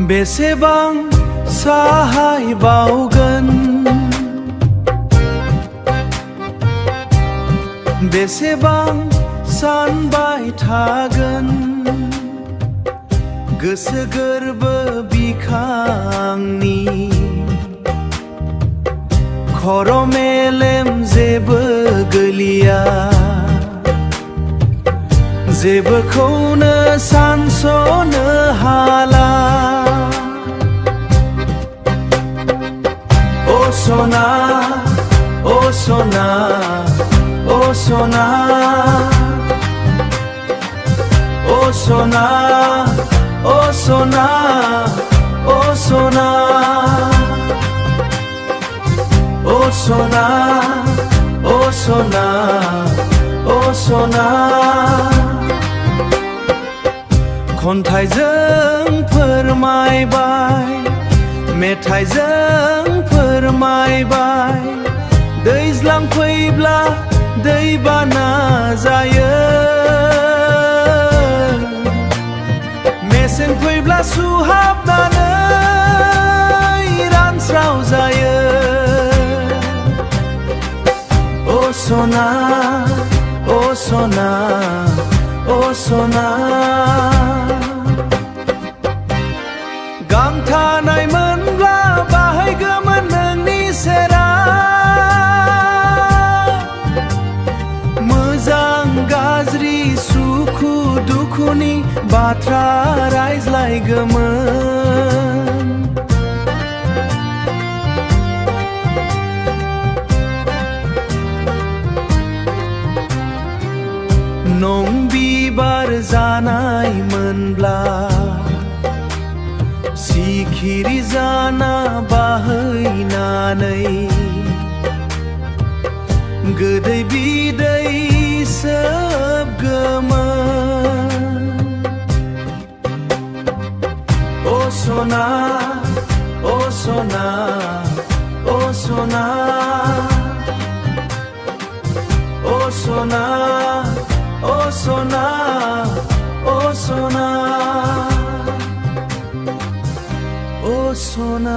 बेसेबां साहाय बावगोन बेसेबां सानबाय थागोन गोसो गोरबो बिखांनि खर' मेलेम जेबो गैलिया जेबोखौनो सानस'नो हाला ओ सना ओ सना ओ सना ओ सना ओ सना ओ सना ओ सना ओ सना ओ सना खन्थाइजों फोरमायबाय मेथाइजों फोरमायबाय दैज्लां फैब्ला दैबाना जायो मेसें फैब्ला सुहाबनानै रानस्राव जायो ओ सना ओ सना ओ सना गांथानाय मोनब्ला बाहायगौमोन नोंनि सेरा मोजां गाज्रि सुखु दुखुनि बाथ्रा रायज्लायगौमोन नं बिबार जानाय मोनब्ला सिखिरि जाना बाहैनानै गोदै बिदै सोबगौमोन ओ सना ओ सना ओ सना ओ सना ओ सना ओ सना ओ सना